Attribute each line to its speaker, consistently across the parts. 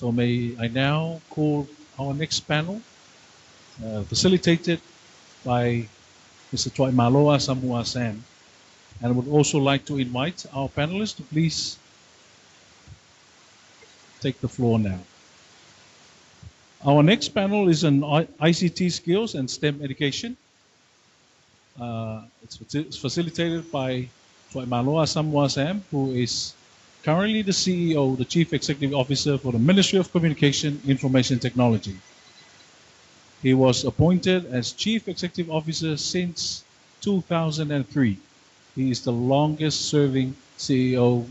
Speaker 1: So may I now call our next panel, facilitated by Mr. Tuaimalo, Asamu, Sam. And I would also like to invite our panelists to please take the floor now. Our next panel is on ICT skills and STEM education. It's facilitated by Tuaimalo, Asamu, Sam, who is currently the CEO, the Chief Executive Officer for the Ministry of Communication, Information Technology. He was appointed as Chief Executive Officer since 2003. He is the longest serving CEO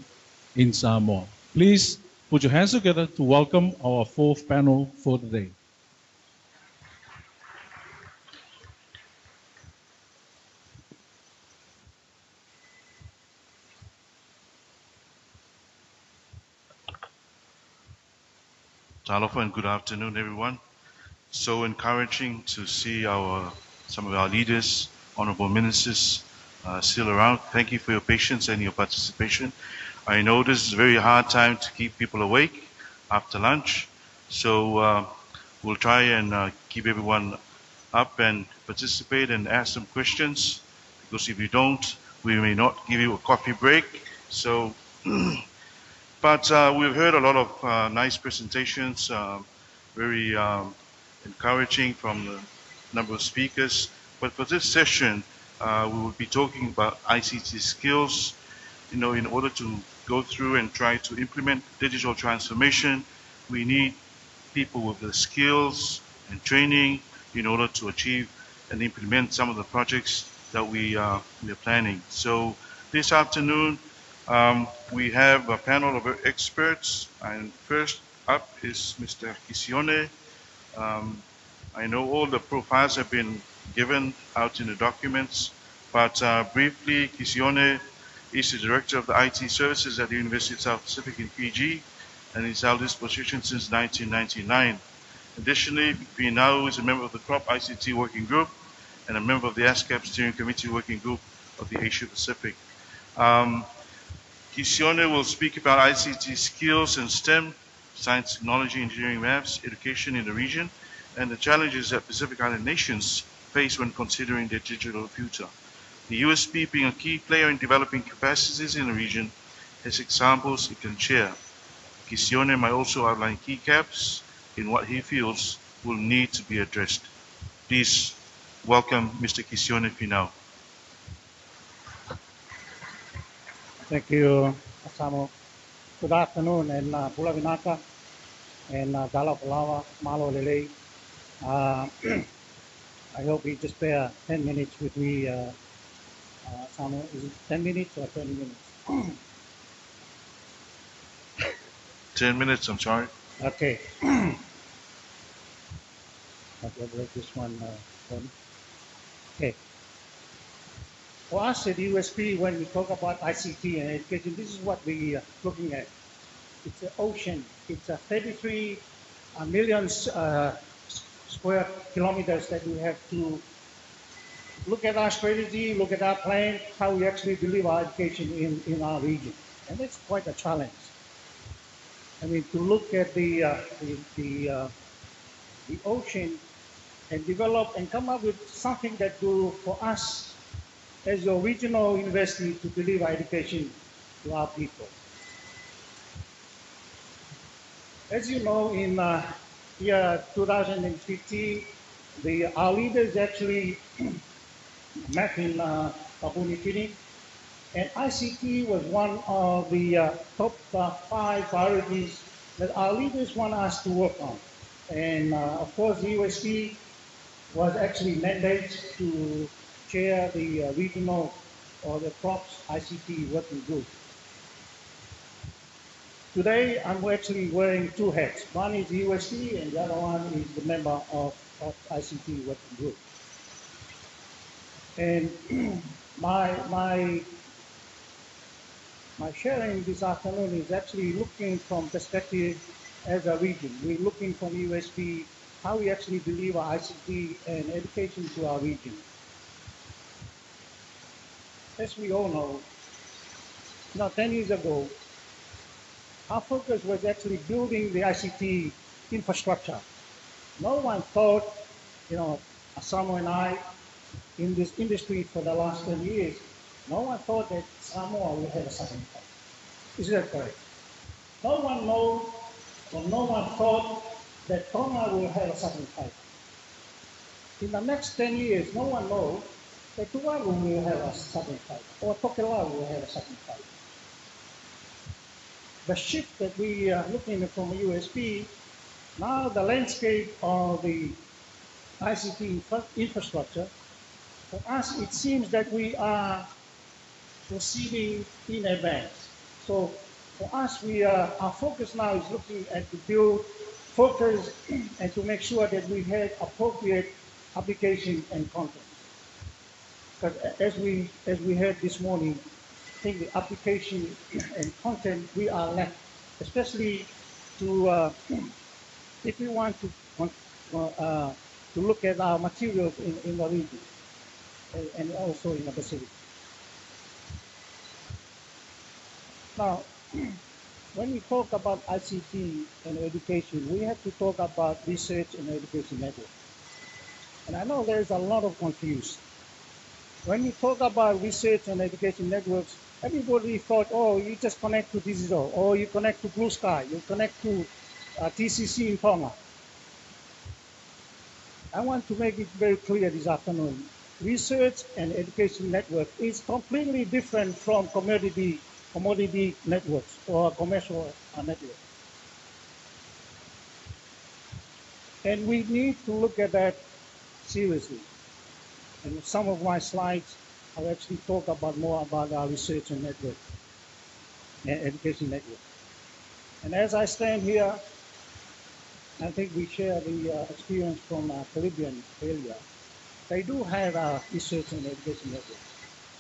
Speaker 1: in Samoa. Please put your hands together to welcome our fourth panel for the day.
Speaker 2: Talofa and good afternoon, everyone. So encouraging to see some of our leaders, honorable ministers, still around. Thank you for your patience and your participation. I know this is a very hard time to keep people awake after lunch, so we'll try and keep everyone up and participate and ask some questions, because if you don't, we may not give you a coffee break. So, but we've heard a lot of nice presentations, very encouraging from the number of speakers. But for this session, we will be talking about ICT skills. You know, in order to go through and try to implement digital transformation, we need people with the skills and training in order to achieve and implement some of the projects that we are planning. So this afternoon, we have a panel of experts, and first up is Mr. Kisione. I know all the profiles have been given out in the documents, but briefly, Kisione is the Director of the IT Services at the University of South Pacific in Fiji, and he's held this position since 1999. Additionally, Finau is a member of the CROP ICT Working Group and a member of the ASCAP Steering Committee Working Group of the Asia Pacific. Kisione will speak about ICT skills and STEM, science, technology, engineering, maths, education in the region, and the challenges that Pacific Island nations face when considering their digital future. The USB, being a key player in developing capacities in the region, has examples he can share. Kisione might also outline key gaps in what he feels will need to be addressed. Please welcome Mr. Kisione Finau.
Speaker 3: Thank you, Asamu. Good afternoon, and Pula Vinaka, and Dala Palawa, Malo Lele. I hope you just spare 10 minutes with me, Asamu. Is it 10 minutes or 20 minutes?
Speaker 2: 10 minutes, I'm sorry.
Speaker 3: Okay. I'll break this one. Okay. For us at USP, when we talk about ICT and education, this is what we are looking at. It's an ocean. It's a 33 million square kilometers that we have to look at our strategy, look at our plan, how we actually deliver our education in our region. And that's quite a challenge. I mean, to look at the ocean and develop and come up with something that will, for us, as your regional university, to deliver education to our people. As you know, in year 2015, our leaders actually met in Papua New Guinea, and ICT was one of the top 5 priorities that our leaders want us to work on. And of course, the USP was actually mandated to chair the regional or the CROPS ICT working group. Today, I'm actually wearing 2 hats. One is USP and the other one is the member of ICT working group. And my sharing this afternoon is actually looking from perspective as a region. We're looking from USP, how we actually deliver ICT and education to our region. As we all know, 10 years ago, our focus was actually building the ICT infrastructure. No one thought, Asamu and I, in this industry for the last 10 years, no one thought that Samoa will have a southern fiber. Is that correct? No one knows, or no one thought that Tonga will have a southern fiber. In the next 10 years, no one knows that Tuaimalo will have a southern fiber, or Tokelau will have a southern fiber. The shift that we are looking at from USP, now the landscape of the ICT infrastructure, for us it seems that we are proceeding in advance. So for us, our focus now is looking at to build focus and to make sure that we have appropriate application and content. Because as we heard this morning, I think the application and content we are left, especially to if we want to look at our materials in the region and also in the Pacific. Now, when we talk about ICT and education, we have to talk about research and education network. And I know there's a lot of confusion. When we talk about research and education networks, everybody thought, oh, you just connect to digital, or you connect to Blue Sky, you connect to TCC in Tonga. I want to make it very clear this afternoon. Research and education network is completely different from commodity networks or commercial networks. And we need to look at that seriously. And some of my slides, I'll actually talk about more about our research and network, and education network. And as I stand here, I think we share the experience from Caribbean area. They do have a research and education network.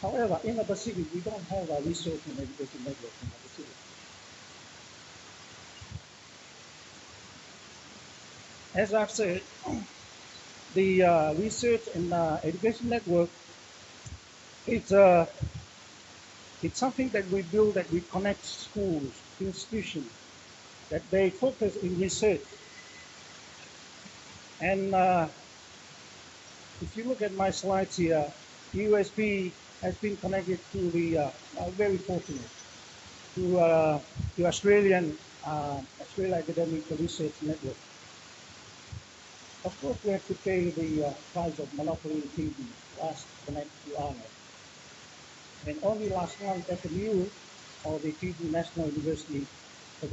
Speaker 3: However, in the Pacific, we don't have a research and education network in the Pacific. As I've said, the research and education network, it's something that we build, that we connect schools, institutions, that they focus in research. And if you look at my slides here, USP has been connected to the, very fortunate, to Australian Academic Research Network. Of course, we have to pay the price of monopoly TV last connect to ARNet. And only last month, FMU, or the Fiji National University, was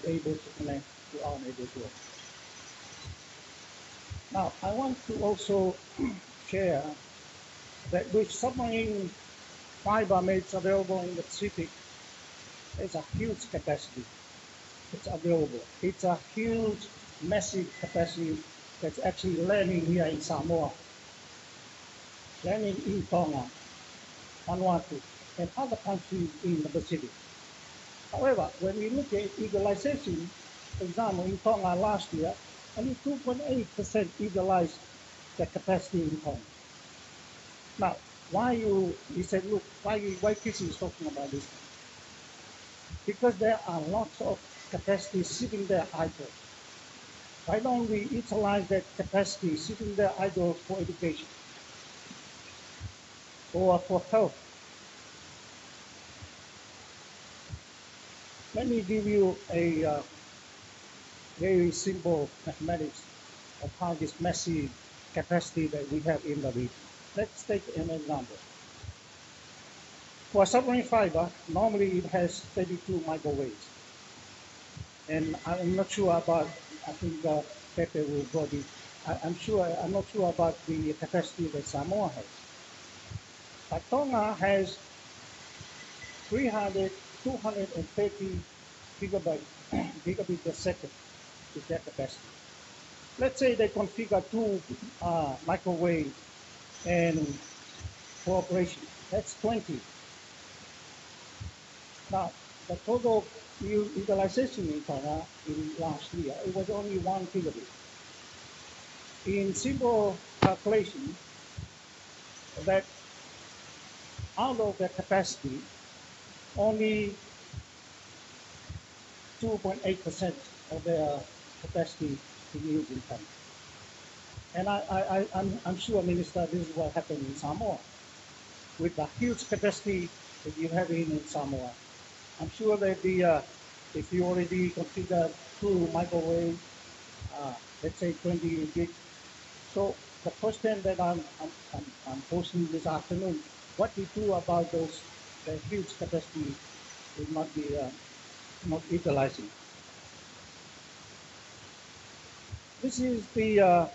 Speaker 3: able to connect to ARNet as well. Now, I want to also share that with submarine fiber made available in the Pacific, there's a huge capacity that's available. It's a huge, massive capacity that's actually landing here in Samoa, landing in Tonga, Vanuatu, and other countries in the Pacific. However, when we look at utilization, for example, in Tonga last year, only 2.8% utilized the capacity in Tonga. Now, you said, look, why Kisi is talking about this? Because there are lots of capacity sitting there idle. Why don't we utilize that capacity sitting there idle for education or for health? Let me give you a very simple mathematics of how this massive capacity that we have in the region. Let's take an example. For submarine fiber, normally it has 32 microwaves. And I'm not sure about, I think Pepe will go the, I'm not sure about the capacity that Samoa has. But Tonga has 230 gigabit per second is their capacity. Let's say they configure 2 microwave and for operation. That's 20. Now, the total utilization in Tonga in last year, it was only 1 gigabit. In simple calculation, that out of the capacity, only 2.8% of their capacity to use income. And I'm sure, Minister, this is what happened in Samoa. With the huge capacity that you have in Samoa, I'm sure that if you already consider two microwave, let's say 20 gig. So the question that I'm posing this afternoon, what we do about those the huge capacity will not be not utilizing. This is the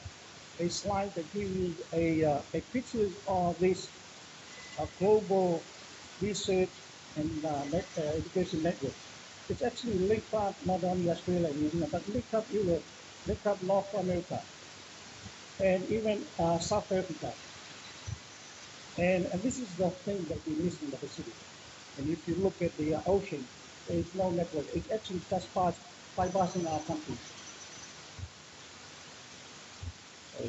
Speaker 3: a slide that gives you a picture of this global research and education network. It's actually linked up not only Australia and New Zealand, but linked up Europe, linked up North America, and even South Africa. And this is the thing that we miss in the Pacific. And if you look at the ocean, there is no network. It's actually just bypassing our country. So,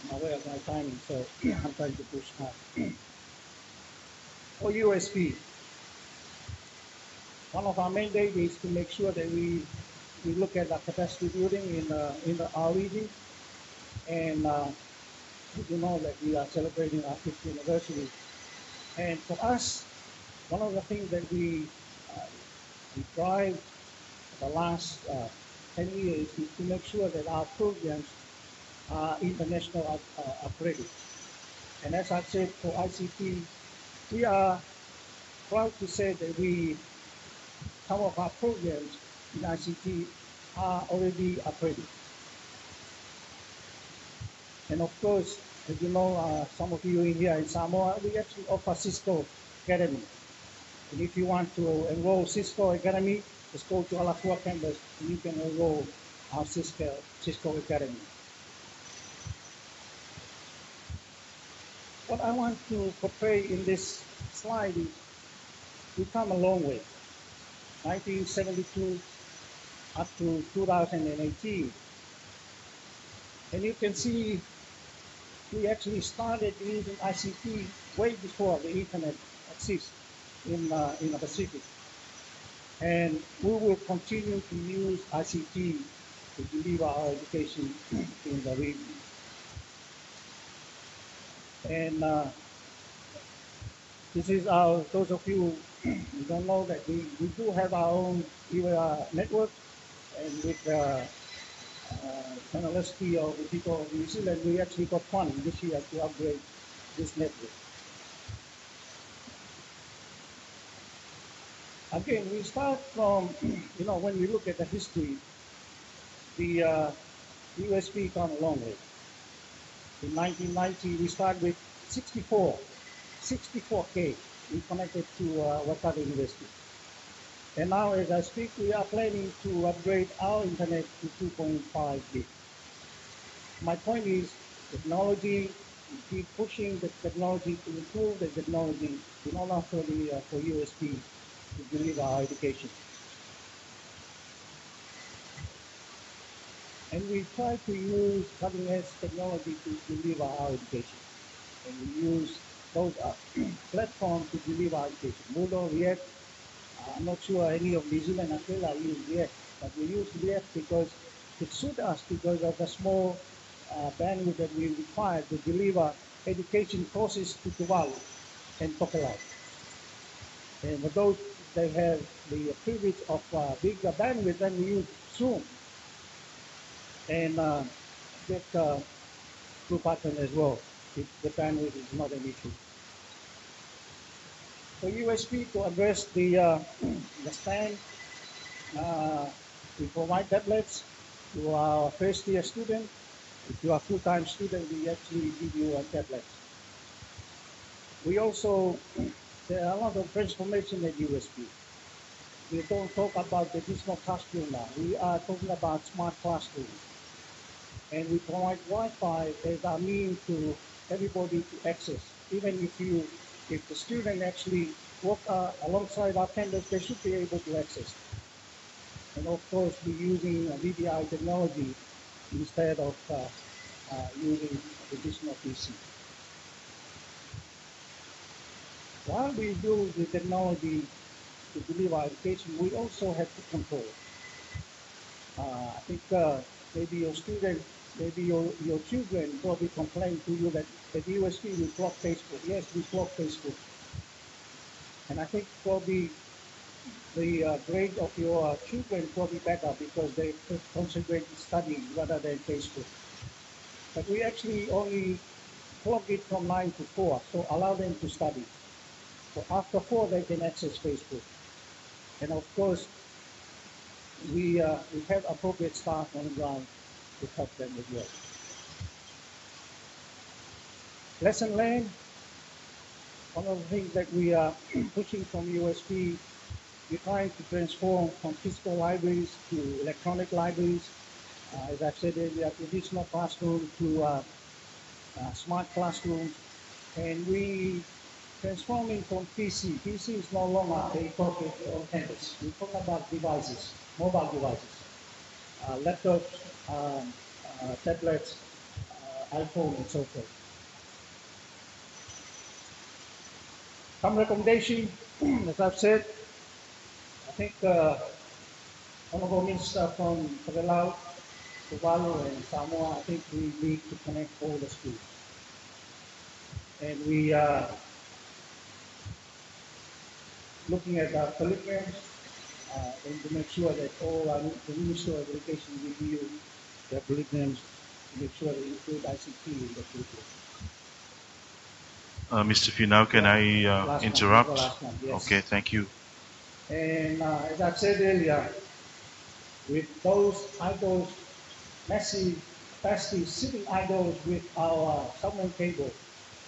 Speaker 3: I'm aware of my timing, so I'm trying to push hard. For USP, one of our mandate is to make sure that we look at the capacity building in our region, and you know that we are celebrating our 50th anniversary. And for us, one of the things that we drive the last 10 years is to make sure that our programs are international accredited. And as I said, for ICT, we are proud to say that some of our programs in ICT are already accredited. And of course, as you know, some of you in here in Samoa, we actually offer Cisco Academy. And if you want to enroll Cisco Academy, just go to Alafua campus and you can enroll our Cisco Academy. What I want to portray in this slide is we've come a long way. 1972 up to 2018. And you can see we actually started using ICT way before the internet exists in the Pacific. And we will continue to use ICT to deliver our education in the region. And this is those of you who don't know that we do have our own network, and with generosity of the people of New Zealand, we actually got funding this year to upgrade this network. Again, we start from, when we look at the history, the USB come a long way. In 1990, we started with 64K. We connected to Waikato University. And now, as I speak, we are planning to upgrade our internet to 2.5 gig. My point is, technology, we keep pushing the technology to improve the technology, not only for USB to deliver our education. And we try to use cutting-edge technology to deliver our education. And we use those platforms to deliver our education. Moodle, React. I'm not sure any of New Zealand and Australia use React, but we use React because it suits us because of the small bandwidth that we require to deliver education courses to Tuvalu and Tokelau. And for those that have the privilege of bigger bandwidth, then we use Zoom. And get through pattern as well, if the bandwidth is not an issue. For USB to address the stand, we provide tablets to our first year student. If you are a full-time student, we actually give you a tablet. We also, there are a lot of transformation at USB. We don't talk about the traditional classroom now. We are talking about smart classrooms. And we provide Wi-Fi as our means to everybody to access. Even if the student actually walk alongside our campus, they should be able to access. And of course, we're using VDI technology instead of using traditional PC. While we build the technology to deliver our education, we also have to control. I think maybe your student, maybe your children probably complain to you that at USP we block Facebook. Yes, we block Facebook. And I think probably the grade of your children probably better because they concentrate on studying rather than Facebook. But we actually only block it from 9 to 4, so allow them to study. So after 4, they can access Facebook. And of course, we have appropriate staff on the ground to help them as well. Lesson learned, one of the things that we are pushing from USP, we're trying to transform from physical libraries to electronic libraries. As I've said earlier, traditional classroom to smart classrooms. And we transforming from PC. PC is no longer a topic on campus. We talk about devices, mobile devices, laptops, tablets, iPhone, and so forth. Some recommendation, as I've said, I think Honorable Minister from Finau, Tuvalu, and Samoa, I think we need to connect all the schools. And we are looking at our curriculums and to make sure that all our, the Minister of Education review their curriculums to make sure they include ICT in the curriculum.
Speaker 2: Mr. Finau, can I interrupt?
Speaker 3: One, yes.
Speaker 2: Okay, thank you.
Speaker 3: And as I said earlier, with those idols, massive capacity sitting idols with our submarine cable,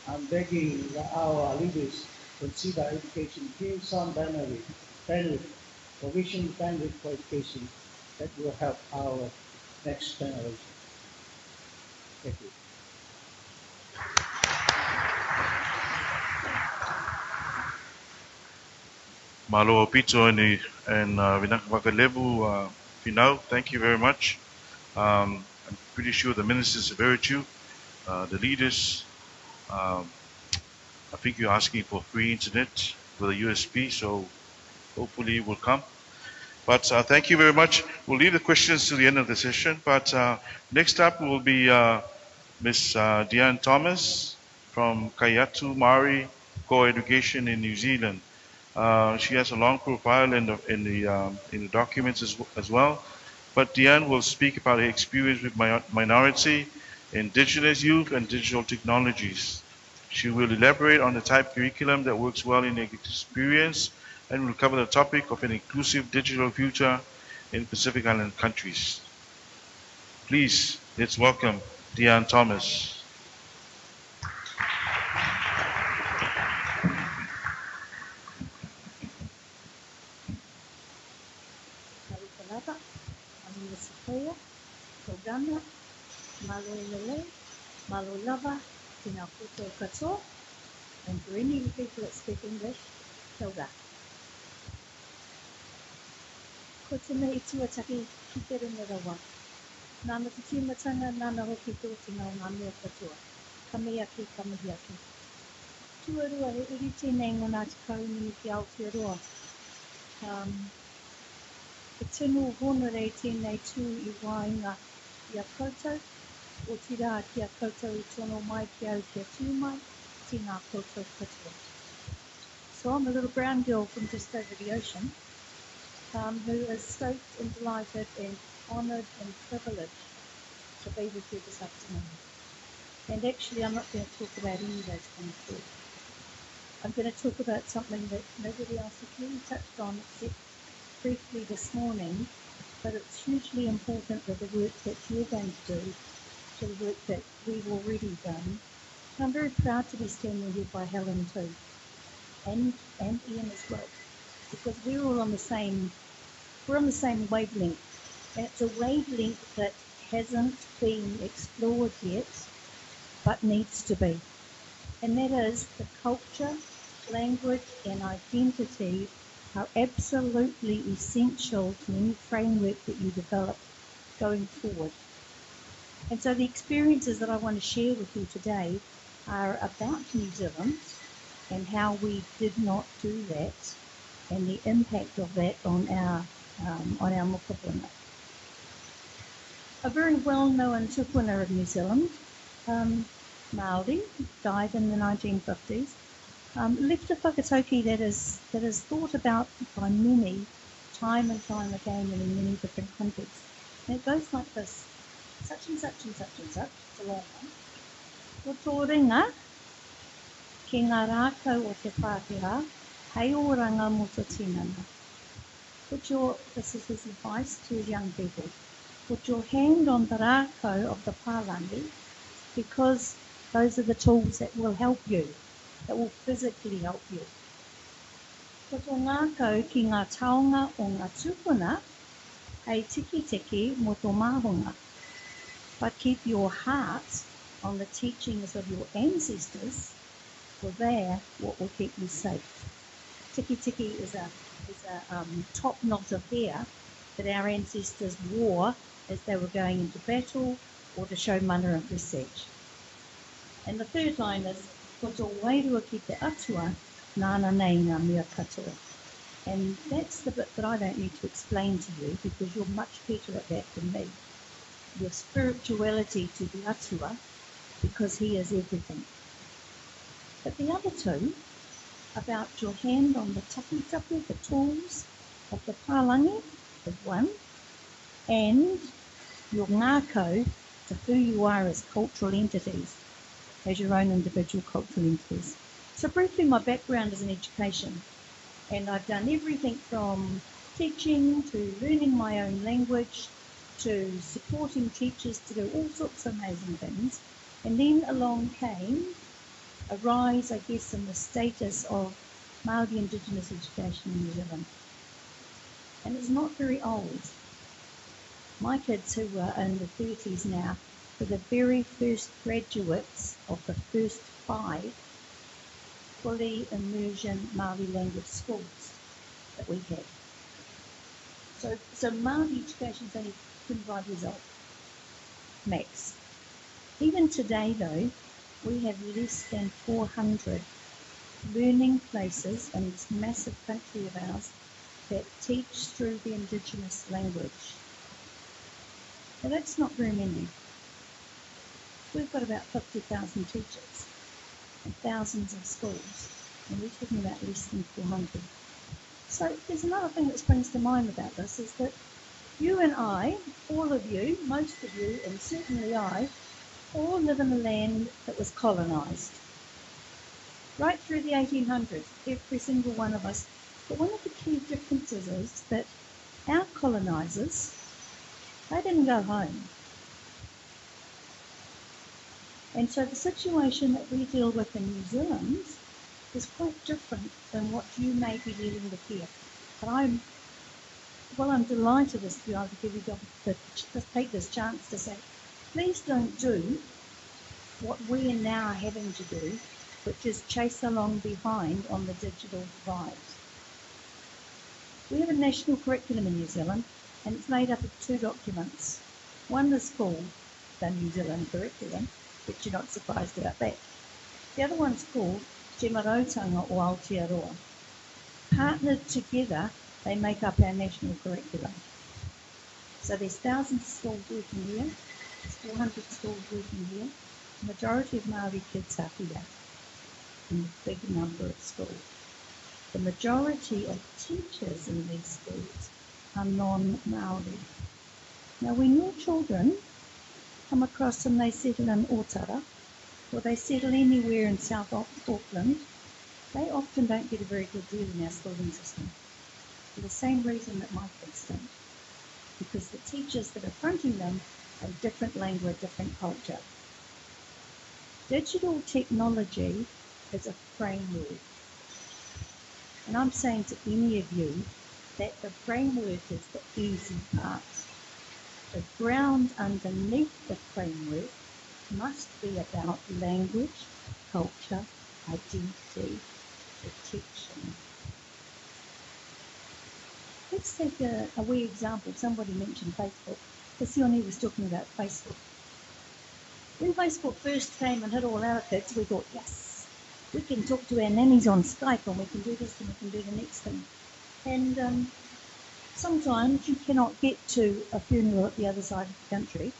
Speaker 3: I'm begging our leaders to consider education, give some bandwidth, provision bandwidth for education that will help our next generation. Thank you.
Speaker 2: Malo Pito and Vinakavakalevu Finau, thank you very much. I'm pretty sure the ministers have heard you, the leaders. I think you're asking for free internet with a USP, so hopefully it will come. But thank you very much. We'll leave the questions to the end of the session. But next up will be Ms. Deanne Thomas from Kayatu Maori Co-Education in New Zealand. She has a long profile in the documents as well. But Deanne will speak about her experience with minority, indigenous youth, and digital technologies. She will elaborate on the type curriculum that works well in her experience and will cover the topic of an inclusive digital future in Pacific Island countries. Please, let's welcome Deanne Thomas.
Speaker 4: Togana, malo lele, malo lava, tina kuto kato, and for any people that speak English, toga. Ko tēnei i tuataki ki te ringa rawa. Nāna te tīmatanga, nāna hoki tōtina o ngā mea katoa. Kami aki, kamihi aki. Tuarua he uri tēnei ngana te kaunini ki Aotearoa. E tino honore tēnei tū I wāinga I a koutou, o tira ki a koutou I tono mai ki au ki a tū mai, tina koutou katoa. So I'm a little brown girl from just over the ocean, who is stoked and delighted and honoured and privileged to be with you this afternoon. And actually I'm not going to talk about any of those things here. I'm going to talk about something that nobody else has really touched on except briefly this morning, but it's hugely important that the work that you're going to do, to the work that we've already done. And I'm very proud to be standing here by Helen too, and Ian as well, because we're all on the same wavelength, and it's a wavelength that hasn't been explored yet, but needs to be. And that is the culture, language, and identity are absolutely essential to any framework that you develop going forward. And so the experiences that I want to share with you today are about New Zealand and how we did not do that and the impact of that on our mokopuna. A very well-known tupuna of New Zealand, Māori, died in the 1950s, left a whakatauki that is thought about by many time and time again and in many different contexts. And it goes like this: such and such and such and such, it's a long one. Ko tō ringa, ki ngā rākau o te Pākehā, hei oranga mo tō tinana. This is his advice to his young people. Put your hand on the rākau of the Pālangi, because those are the tools that will help you, that will physically help you. Ko tō ngākau ki ngā taonga o ngā tupuna, hei tiki tiki mo tō māhunga. But keep your heart on the teachings of your ancestors, for they're what will keep you safe. Tiki tiki is a top knot of hair that our ancestors wore as they were going into battle or to show mana and prestige. And the third line is, ko tō wairua ki te atua, nāna nei ngā mea katoa. And that's the bit that I don't need to explain to you, because you're much better at that than me. Your spirituality to the atua, because he is everything. But the other two, about your hand on the tapu, the tools of the Pālangi, is one, and your ngākau to who you are as cultural entities, as your own individual cultural entities. So briefly, my background is in education, and I've done everything from teaching to learning my own language to supporting teachers to do all sorts of amazing things. And then along came a rise, I guess, in the status of Māori Indigenous education in New Zealand. And it's not very old. My kids, who are in the 30s now, were the very first graduates of the first 5 fully immersion Māori language schools that we had. So Māori education is only 25 years old, max. Even today, though, we have less than 400 learning places in this massive country of ours that teach through the Indigenous language. Now, that's not very many. We've got about 50,000 teachers and thousands of schools, and we're talking about less than 400. So there's another thing that springs to mind about this, is that you and I, all of you, most of you, and certainly I, all live in a land that was colonised. Right through the 1800s, every single one of us. But one of the key differences is that our colonisers, they didn't go home. And so the situation that we deal with in New Zealand is quite different than what you may be dealing with here. But I'm delighted as to be able to give you to take this chance to say, please don't do what we are now having to do, which is chase along behind on the digital divide. We have a national curriculum in New Zealand, and it's made up of 2 documents. One is called the New Zealand Curriculum, but you're not surprised about that. The other one's called Te Marautanga o Aotearoa. Partnered together, they make up our national curriculum. So there's thousands of schools working here, there's 400 schools working here. The majority of Māori kids are here in a big number of schools. The majority of teachers in these schools are non-Māori. Now, when your children come across and they settle in Otara, or they settle anywhere in South Auckland, they often don't get a very good deal in our schooling system, for the same reason that my kids don't, because the teachers that are fronting them are different language, different culture. Digital technology is a framework. And I'm saying to any of you that the framework is the easy part. The ground underneath the framework must be about language, culture, identity, protection. Let's take a wee example. Somebody mentioned Facebook. Kisione was talking about Facebook. When Facebook first came and hit all our kids, we thought, yes, we can talk to our nannies on Skype and we can do this and we can do the next thing. And sometimes you cannot get to a funeral at the other side of the country,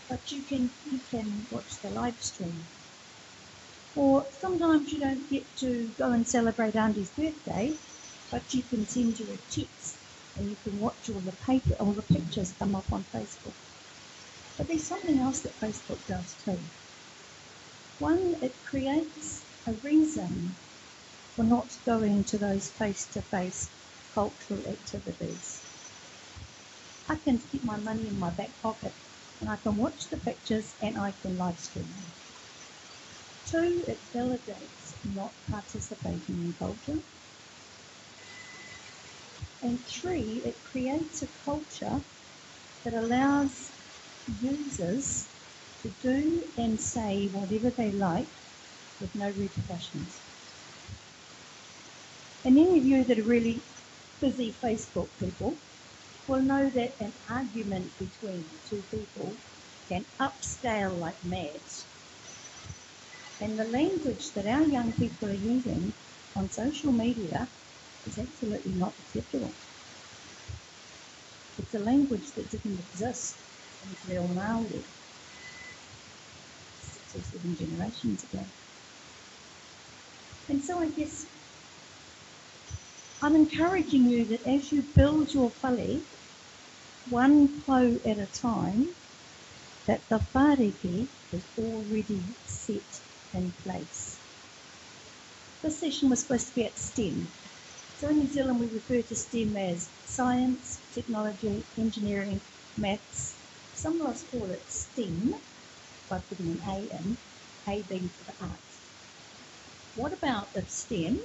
Speaker 4: but you can watch the live stream. Or sometimes you don't get to go and celebrate Auntie's birthday, but you can send her a text and you can watch all the pictures come up on Facebook. But there's something else that Facebook does too. One, it creates a reason for not going to those face-to-face cultural activities. I can keep my money in my back pocket and I can watch the pictures and I can live stream them. Two, it validates not participating in culture. And three, it creates a culture that allows users to do and say whatever they like with no repercussions. And any of you that are really busy Facebook people will know that an argument between two people can upscale like mad. And the language that our young people are using on social media is absolutely not acceptable. It's a language that didn't exist in Te Reo Māori 6 or 7 generations ago. And so I guess I'm encouraging you that as you build your whale, one pau at a time, that the whāreke is already set in place. This session was supposed to be at STEM. So in New Zealand we refer to STEM as science, technology, engineering, maths. Some of us call it STEM by putting an A in, A being for the arts. What about if STEM,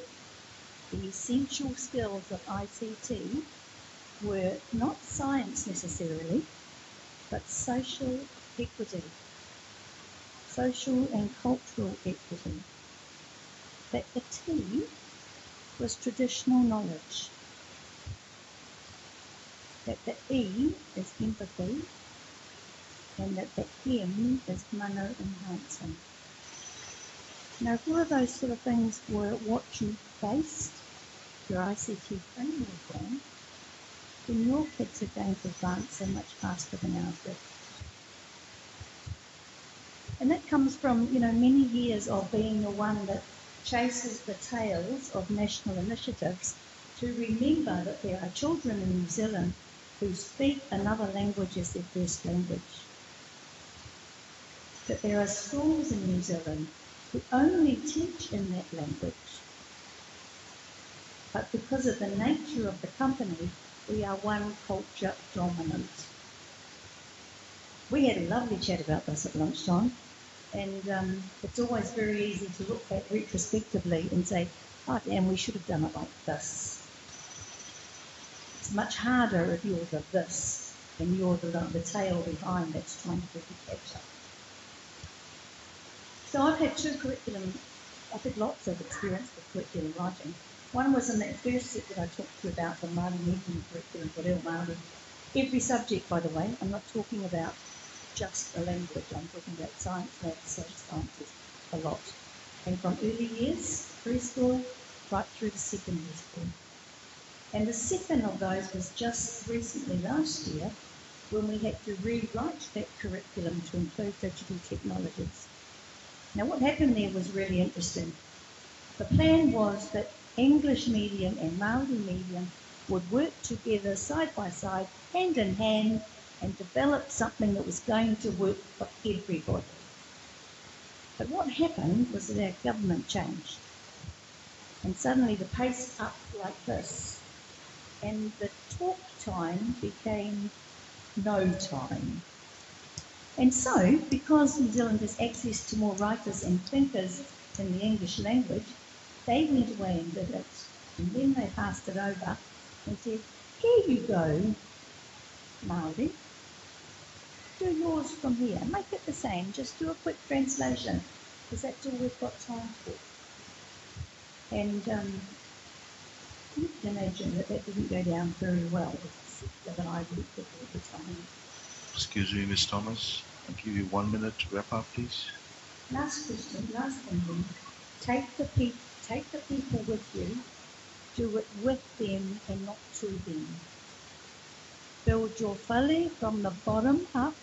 Speaker 4: the essential skills of ICT, were not science necessarily, but social equity, social and cultural equity? That the T was traditional knowledge, that the E is empathy, and that the M is mana enhancing. Now, if all of those sort of things were what you based your ICT framework on, then your kids are going to advance so much faster than ours did. And that comes from, many years of being the one that chases the tails of national initiatives to remember that there are children in New Zealand who speak another language as their first language. That there are schools in New Zealand who only teach in that language. But because of the nature of the company, we are one culture dominant. We had a lovely chat about this at lunchtime, and it's always very easy to look back retrospectively and say, oh damn, we should have done it like this. It's much harder if you're the this and you're the tail behind that's trying to do the catch up. So I've had lots of experience with curriculum writing. One was in that first set that I talked to you about, the Māori medium curriculum for Reo Māori. Every subject, by the way, I'm not talking about just a language, I'm talking about science, maths, social sciences, a lot. And from early years, preschool, right through to secondary school. And the second of those was just recently last year, when we had to rewrite that curriculum to include digital technologies. Now what happened there was really interesting. The plan was that English medium and Māori medium would work together side by side, hand in hand, and develop something that was going to work for everybody. But what happened was that our government changed. And suddenly the pace upped like this. And the talk time became no time. And so, because New Zealand has access to more writers and thinkers in the English language, they went away and did it. And then they passed it over and said, here you go, Māori. Do yours from here. Make it the same. Just do a quick translation, because that's all we've got time for. And you can imagine that didn't go down very well with the sector that I worked with at the time.
Speaker 2: Excuse me, Ms. Thomas. I'll give you 1 minute to wrap up, please.
Speaker 4: Last question, last thing then. Take the people with you Do it with them and not to them. Build your whare from the bottom up,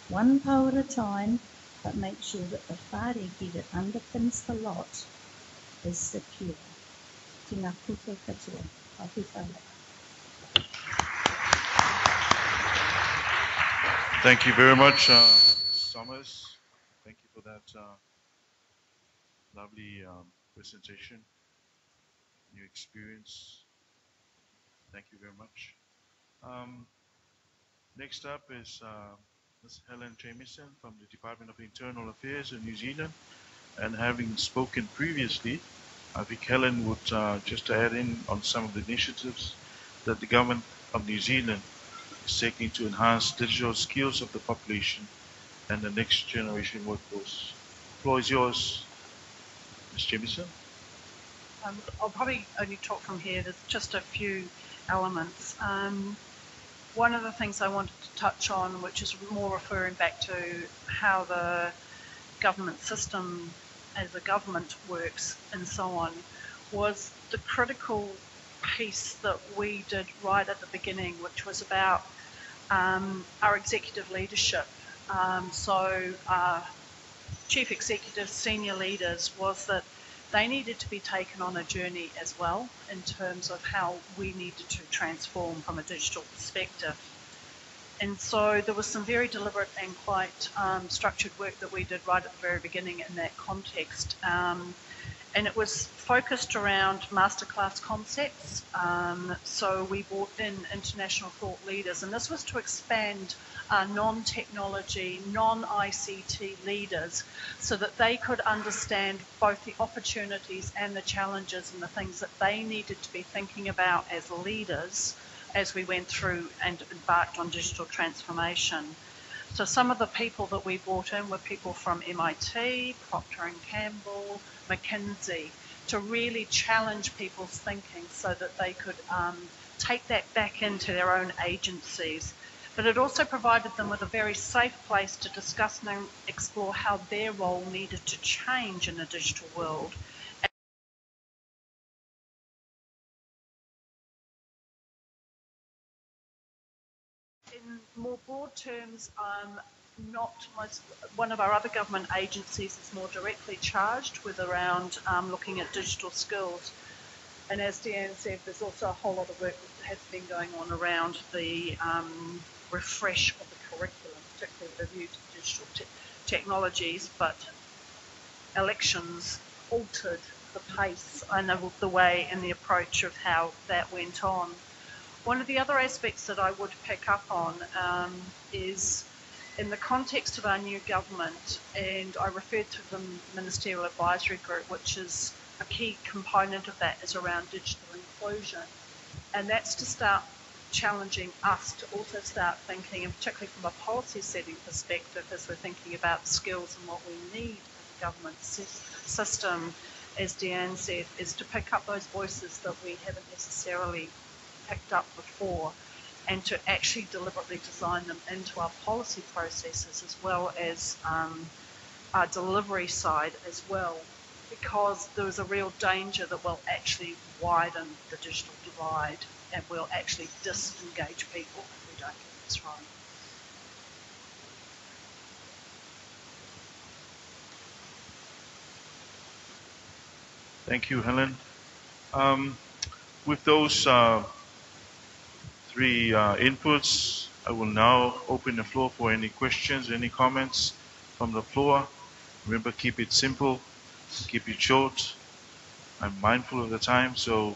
Speaker 4: one pau at a time, but make sure that the whare that underpins the lot is secure. Tēnā koutou katoa. Ahi whare.
Speaker 2: Thank you very much, Summers. Thank you for that lovely presentation, new experience. Thank you very much. Next up is Ms. Helen Jamison from the Department of Internal Affairs in New Zealand. And having spoken previously, I think Helen would just add in on some of the initiatives that the government of New Zealand is taking to enhance digital skills of the population and the next generation workforce. The floor is yours, Ms. Jamison.
Speaker 5: I'll probably only talk from here. There's just a few elements. One of the things I wanted to touch on, which is more referring back to how the government system as a government works and so on, was the critical piece that we did right at the beginning, which was about our executive leadership. Chief executives, senior leaders, was that they needed to be taken on a journey as well in terms of how we needed to transform from a digital perspective. And so there was some very deliberate and quite structured work that we did right at the very beginning in that context. And it was focused around masterclass concepts. So we brought in international thought leaders, and this was to expand non-technology, non-ICT leaders so that they could understand both the opportunities and the challenges and the things that they needed to be thinking about as leaders as we went through and embarked on digital transformation. So some of the people that we brought in were people from MIT, Procter & Gamble, McKinsey, to really challenge people's thinking so that they could take that back into their own agencies. But it also provided them with a very safe place to discuss and explore how their role needed to change in a digital world. In more broad terms, one of our other government agencies is more directly charged with around looking at digital skills. And as Deanne said, there's also a whole lot of work that has been going on around the refresh of the curriculum, particularly with a view to digital technologies, but elections altered the pace and the way and the approach of how that went on. One of the other aspects that I would pick up on is in the context of our new government, and I referred to the Ministerial Advisory Group, which is a key component of that is around digital inclusion. And that's to start challenging us to also start thinking, and particularly from a policy setting perspective, as we're thinking about skills and what we need as a government system, as Deanne said, is to pick up those voices that we haven't necessarily picked up before, and to actually deliberately design them into our policy processes as well as our delivery side as well, because there is a real danger that will actually widen the digital divide and will actually disengage people if we don't get this right.
Speaker 2: Thank you, Helen. With those three inputs, I will now open the floor for any questions, any comments from the floor. Remember, keep it simple, keep it short. I'm mindful of the time, so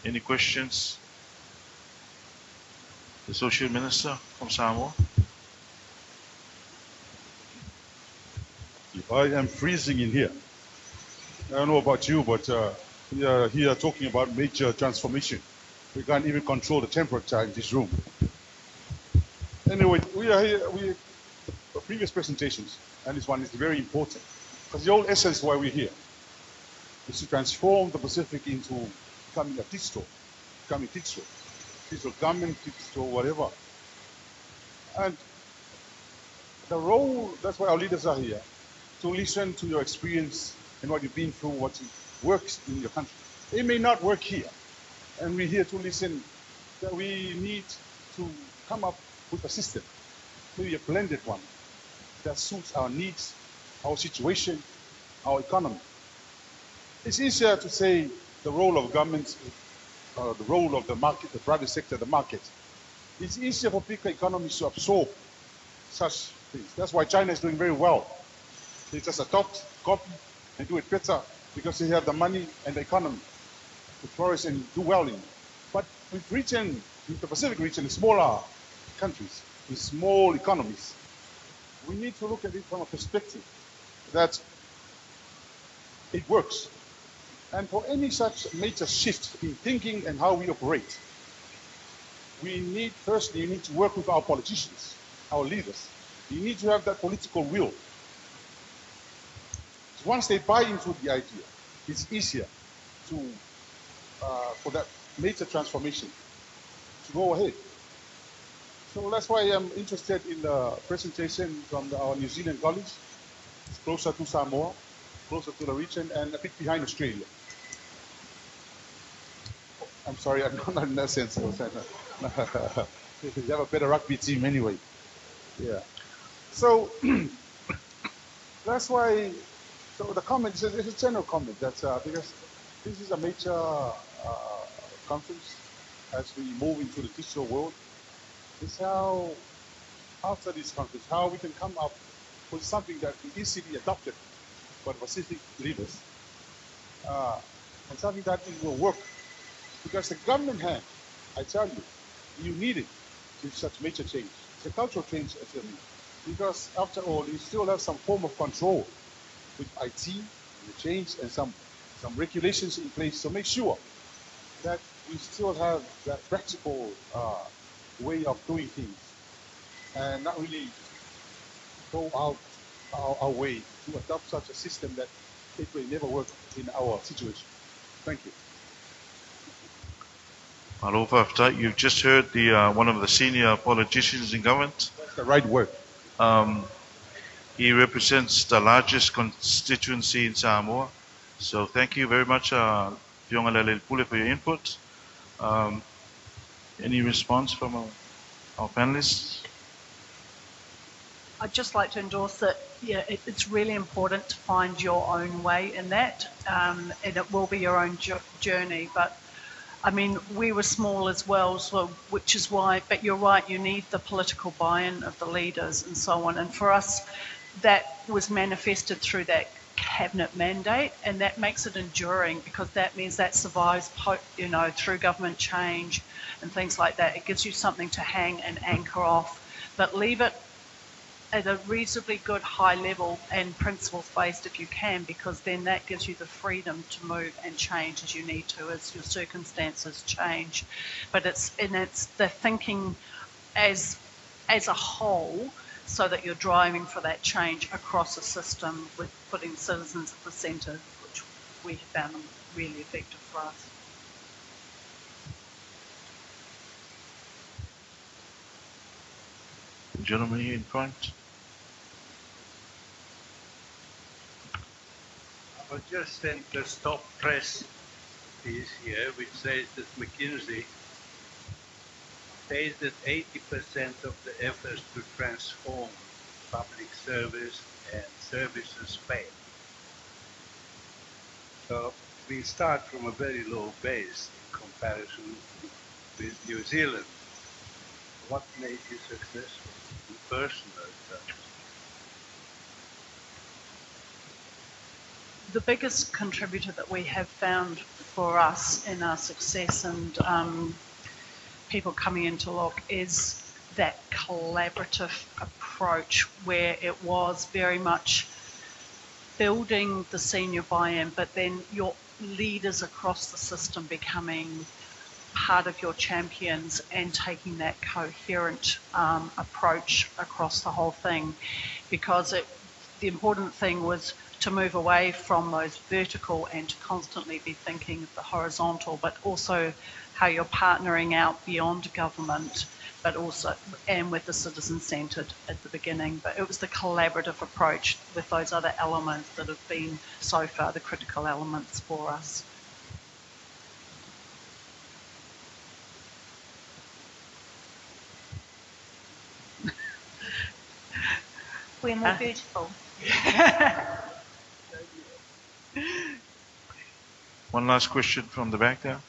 Speaker 2: any questions? The Social Minister from Samoa.
Speaker 6: I am freezing in here. I don't know about you, but we are here talking about major transformation. We can't even control the temperature in this room. Anyway, we are here, the previous presentations, and this one is very important, because the whole essence why we're here is to transform the Pacific into becoming a digital government, digital whatever. And the role, that's why our leaders are here, to listen to your experience and what you've been through, what works in your country. It may not work here. And we're here to listen that we need to come up with a system, maybe a blended one that suits our needs, our situation, our economy. It's easier to say the role of government, the role of the market, the private sector, the market. It's easier for bigger economies to absorb such things. That's why China is doing very well. They just adopt, copy, and do it better because they have the money and the economy to flourish and do well in. But with the Pacific region, smaller countries, with small economies, we need to look at it from a perspective that it works. And for any such major shift in thinking and how we operate, firstly, you need to work with our politicians, our leaders. You need to have that political will. Once they buy into the idea, it's easier for that major transformation to go ahead. So that's why I'm interested in the presentation from our New Zealand colleagues. It's closer to Samoa, closer to the region, and a bit behind Australia. I'm sorry, I'm not in that sense. You have a better rugby team anyway. Yeah. So that's why. So the comment is a general comment that because this is a major conference as we move into the digital world. Is how after this conference, how we can come up with something that can easily adopted by Pacific leaders, and something that it will work. Because the government hand, I tell you, you need it in such major change. It's a cultural change, actually. Because after all, you still have some form of control with IT, the change, and some regulations in place to make sure that we still have that practical way of doing things and not really go out our way to adopt such a system that it will never work in our situation. Thank you.
Speaker 2: Alofa, you've just heard one of the senior politicians in government.
Speaker 6: That's the right word.
Speaker 2: He represents the largest constituency in Samoa. So thank you very much, Fiongalele Pule, for your input. Any response from our panelists?
Speaker 5: I'd just like to endorse that, yeah, it's really important to find your own way in that, and it will be your own journey. But I mean, we were small as well, so which is why, but you're right, you need the political buy-in of the leaders and so on. And for us, that was manifested through that cabinet mandate, and that makes it enduring because that means that survives, through government change and things like that. It gives you something to hang and anchor off, but leave it at a reasonably good high level and principles based if you can, because then that gives you the freedom to move and change as you need to, as your circumstances change. But it's the thinking as a whole, so that you're driving for that change across a system with putting citizens at the centre, which we have found really effective for us.
Speaker 2: Gentleman here in front.
Speaker 7: I just sent the stop press piece here, which says that McKinsey says that 80% of the efforts to transform public service and services fail. So we start from a very low base in comparison with New Zealand. What made you successful in personal terms?
Speaker 5: The biggest contributor that we have found for us in our success and people coming into look is that collaborative approach, where it was very much building the senior buy-in, but then your leaders across the system becoming part of your champions and taking that coherent approach across the whole thing, because the important thing was to move away from those vertical and to constantly be thinking of the horizontal, but also how you're partnering out beyond government, but also, and with the citizen-centred at the beginning. But it was the collaborative approach with those other elements that have been so far the critical elements for us.
Speaker 4: We're more beautiful.
Speaker 2: One last question from the back there.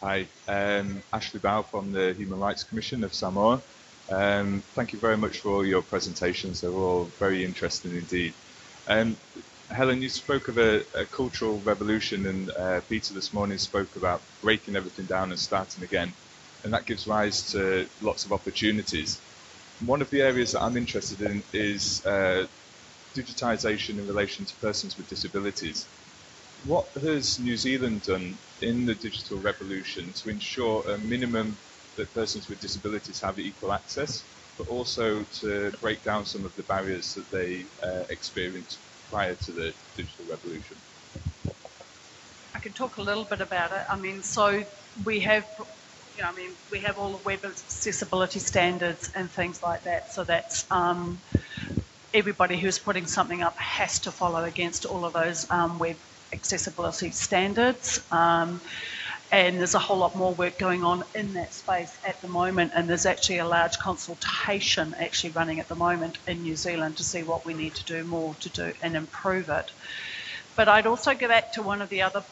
Speaker 8: Hi, Ashley Bow from the Human Rights Commission of Samoa. Thank you very much for all your presentations. They were all very interesting indeed. Helen, you spoke of a cultural revolution, and Peter this morning spoke about breaking everything down and starting again, and that gives rise to lots of opportunities. One of the areas that I'm interested in is digitisation in relation to persons with disabilities. What has New Zealand done in the digital revolution to ensure a minimum that persons with disabilities have equal access, but also to break down some of the barriers that they experienced prior to the digital revolution?
Speaker 5: I can talk a little bit about it. I mean, so we have, we have all the web accessibility standards and things like that. So that's everybody who's putting something up has to follow against all of those web accessibility standards. And there's a whole lot more work going on in that space at the moment, and there's actually a large consultation actually running at the moment in New Zealand to see what we need to do more to do and improve it. But I'd also go back to one of the other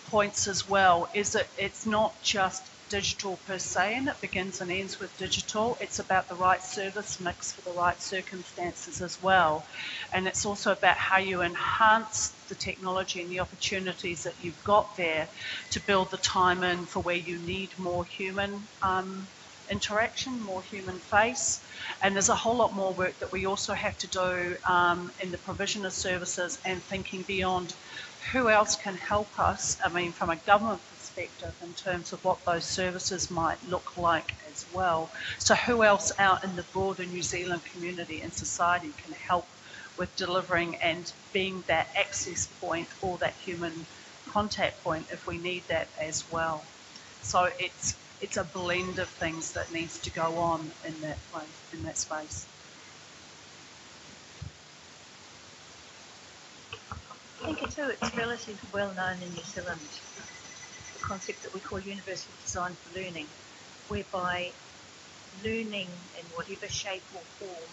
Speaker 5: points as well, is that it's not just digital per se, and it begins and ends with digital. It's about the right service mix for the right circumstances as well. And it's also about how you enhance the technology and the opportunities that you've got there to build the time in for where you need more human interaction, more human face. And there's a whole lot more work that we also have to do in the provision of services and thinking beyond who else can help us, I mean, from a government perspective in terms of what those services might look like as well. So who else out in the broader New Zealand community and society can help with delivering and being that access point or that human contact point if we need that as well. So it's a blend of things that needs to go on in that place, in that space.
Speaker 4: I think too, it's relatively well known in New Zealand, the concept that we call universal design for learning, whereby learning in whatever shape or form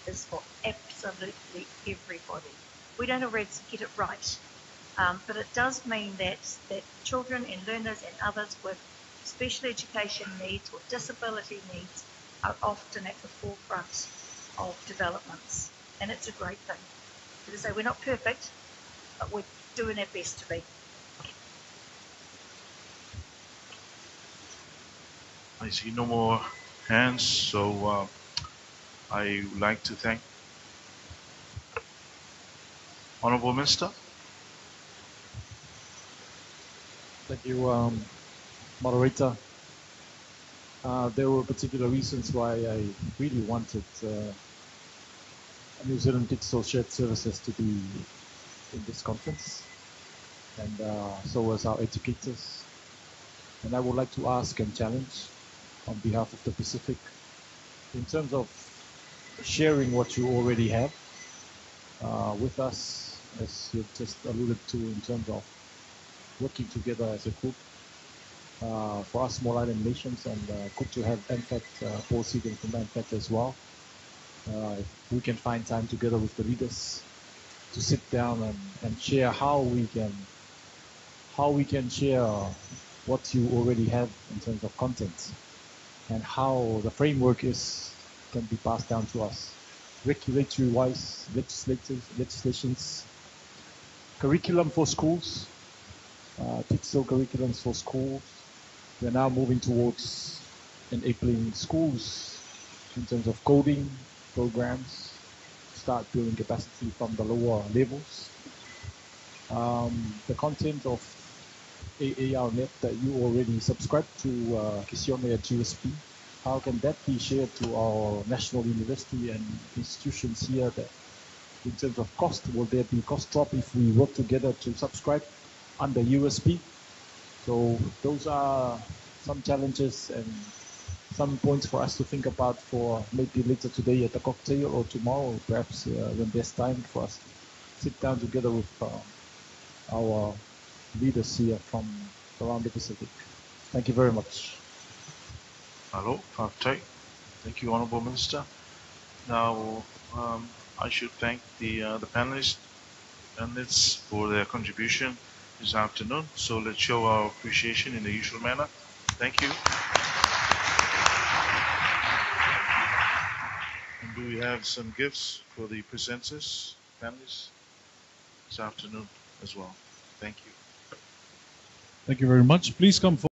Speaker 4: is for absolutely everybody. We don't always get it right, but it does mean that children and learners and others with special education needs or disability needs are often at the forefront of developments, and it's a great thing. As I say, we're not perfect, but we're doing our best to be.
Speaker 2: I see no more hands, so I would like to thank Honourable Minister.
Speaker 1: Thank you, moderator. There were particular reasons why I really wanted New Zealand Digital Shared Services to be in this conference, and so was our educators. And I would like to ask and challenge on behalf of the Pacific, in terms of sharing what you already have with us, as you just alluded to, in terms of working together as a group. For us small island nations, and good to have MFAT, Paul Segan from MFAT as well. If we can find time together with the leaders to sit down and share how we can share what you already have in terms of content, and how the framework can be passed down to us, regulatory-wise, legislations, curriculum for schools, digital curriculums for schools. We're now moving towards enabling schools in terms of coding programs, start building capacity from the lower levels. The content of AARNet that you already subscribe to, Kisione at GSP, how can that be shared to our national university and institutions here? That in terms of cost, will there be cost drop if we work together to subscribe under USB? So those are some challenges and some points for us to think about for maybe later today at the cocktail, or tomorrow perhaps when there's time for us to sit down together with
Speaker 9: our leaders here from around the Pacific. Thank you very much.
Speaker 2: Hello, Faktai. Thank you, Honorable Minister. Now, I should thank the panelists for their contribution this afternoon. So let's show our appreciation in the usual manner. Thank you. And do we have some gifts for the presenters, panelists, this afternoon as well? Thank you.
Speaker 1: Thank you very much. Please come forward.